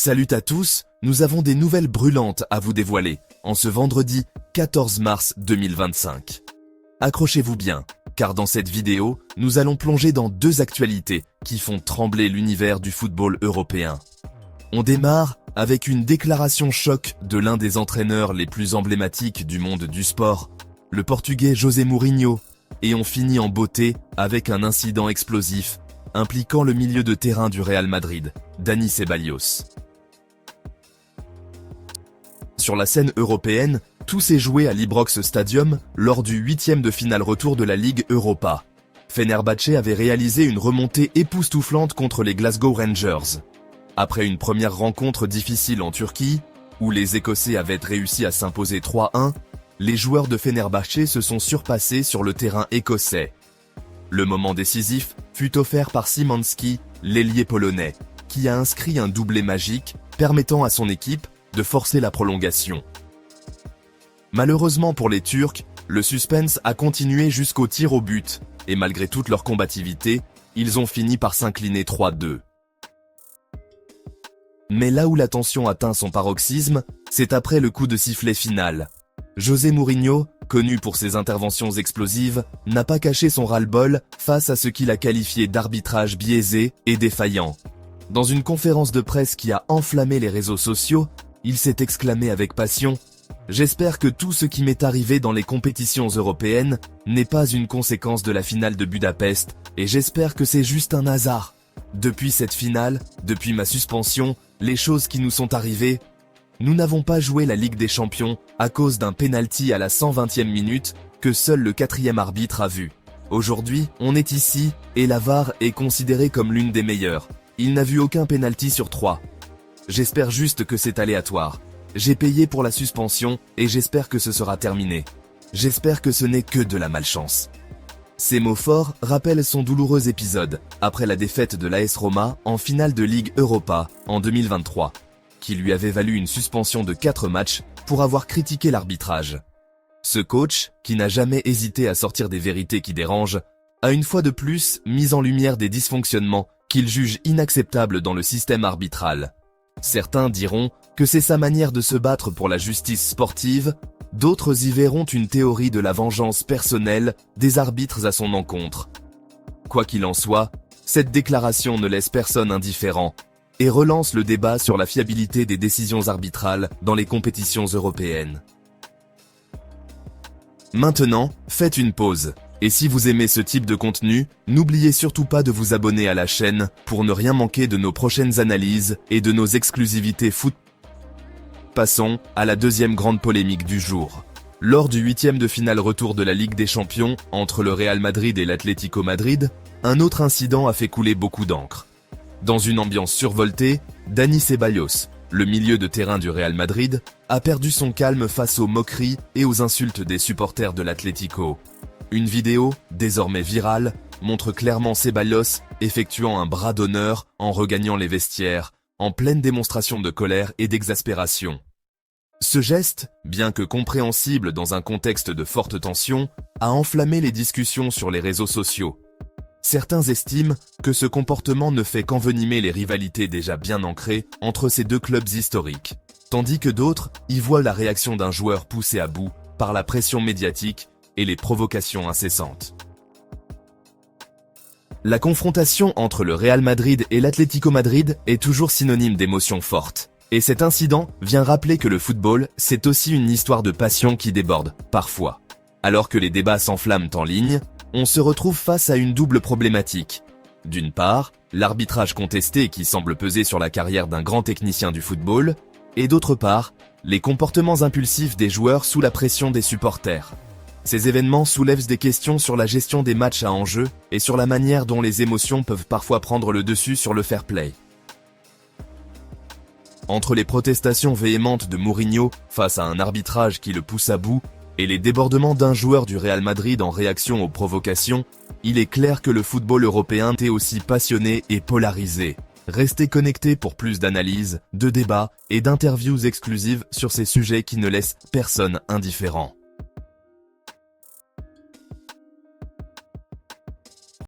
Salut à tous, nous avons des nouvelles brûlantes à vous dévoiler en ce vendredi 14 mars 2025. Accrochez-vous bien, car dans cette vidéo, nous allons plonger dans deux actualités qui font trembler l'univers du football européen. On démarre avec une déclaration choc de l'un des entraîneurs les plus emblématiques du monde du sport, le Portugais José Mourinho, et on finit en beauté avec un incident explosif impliquant le milieu de terrain du Real Madrid, Dani Ceballos. Sur la scène européenne, tout s'est joué à l'Ibrox Stadium lors du 8e de finale retour de la Ligue Europa. Fenerbahçe avait réalisé une remontée époustouflante contre les Glasgow Rangers. Après une première rencontre difficile en Turquie, où les Écossais avaient réussi à s'imposer 3-1, les joueurs de Fenerbahçe se sont surpassés sur le terrain écossais. Le moment décisif fut offert par Szymanski, l'ailier polonais, qui a inscrit un doublé magique permettant à son équipe de forcer la prolongation. Malheureusement pour les Turcs, le suspense a continué jusqu'au tir au but, et malgré toute leur combativité, ils ont fini par s'incliner 3-2. Mais là où la tension atteint son paroxysme, c'est après le coup de sifflet final. José Mourinho, connu pour ses interventions explosives, n'a pas caché son ras-le-bol face à ce qu'il a qualifié d'arbitrage biaisé et défaillant. Dans une conférence de presse qui a enflammé les réseaux sociaux, il s'est exclamé avec passion « J'espère que tout ce qui m'est arrivé dans les compétitions européennes n'est pas une conséquence de la finale de Budapest, et j'espère que c'est juste un hasard. Depuis cette finale, depuis ma suspension, les choses qui nous sont arrivées, nous n'avons pas joué la Ligue des Champions à cause d'un penalty à la 120e minute que seul le 4e arbitre a vu. Aujourd'hui, on est ici, et la VAR est considérée comme l'une des meilleures. Il n'a vu aucun penalty sur 3. J'espère juste que c'est aléatoire. J'ai payé pour la suspension et j'espère que ce sera terminé. J'espère que ce n'est que de la malchance. » Ces mots forts rappellent son douloureux épisode après la défaite de l'AS Roma en finale de Ligue Europa en 2023, qui lui avait valu une suspension de 4 matchs pour avoir critiqué l'arbitrage. Ce coach, qui n'a jamais hésité à sortir des vérités qui dérangent, a une fois de plus mis en lumière des dysfonctionnements qu'il juge inacceptables dans le système arbitral. Certains diront que c'est sa manière de se battre pour la justice sportive, d'autres y verront une théorie de la vengeance personnelle des arbitres à son encontre. Quoi qu'il en soit, cette déclaration ne laisse personne indifférent et relance le débat sur la fiabilité des décisions arbitrales dans les compétitions européennes. Maintenant, faites une pause. Et si vous aimez ce type de contenu, n'oubliez surtout pas de vous abonner à la chaîne pour ne rien manquer de nos prochaines analyses et de nos exclusivités foot. Passons à la deuxième grande polémique du jour. Lors du 8e de finale retour de la Ligue des Champions entre le Real Madrid et l'Atlético Madrid, un autre incident a fait couler beaucoup d'encre. Dans une ambiance survoltée, Dani Ceballos, le milieu de terrain du Real Madrid, a perdu son calme face aux moqueries et aux insultes des supporters de l'Atlético. Une vidéo, désormais virale, montre clairement Ceballos effectuant un bras d'honneur en regagnant les vestiaires, en pleine démonstration de colère et d'exaspération. Ce geste, bien que compréhensible dans un contexte de forte tension, a enflammé les discussions sur les réseaux sociaux. Certains estiment que ce comportement ne fait qu'envenimer les rivalités déjà bien ancrées entre ces deux clubs historiques, tandis que d'autres y voient la réaction d'un joueur poussé à bout par la pression médiatique et les provocations incessantes. La confrontation entre le Real Madrid et l'Atlético Madrid est toujours synonyme d'émotions fortes. Et cet incident vient rappeler que le football, c'est aussi une histoire de passion qui déborde, parfois. Alors que les débats s'enflamment en ligne, on se retrouve face à une double problématique. D'une part, l'arbitrage contesté qui semble peser sur la carrière d'un grand technicien du football, et d'autre part, les comportements impulsifs des joueurs sous la pression des supporters. Ces événements soulèvent des questions sur la gestion des matchs à enjeu et sur la manière dont les émotions peuvent parfois prendre le dessus sur le fair play. Entre les protestations véhémentes de Mourinho face à un arbitrage qui le pousse à bout et les débordements d'un joueur du Real Madrid en réaction aux provocations, il est clair que le football européen est aussi passionné et polarisé. Restez connectés pour plus d'analyses, de débats et d'interviews exclusives sur ces sujets qui ne laissent personne indifférent.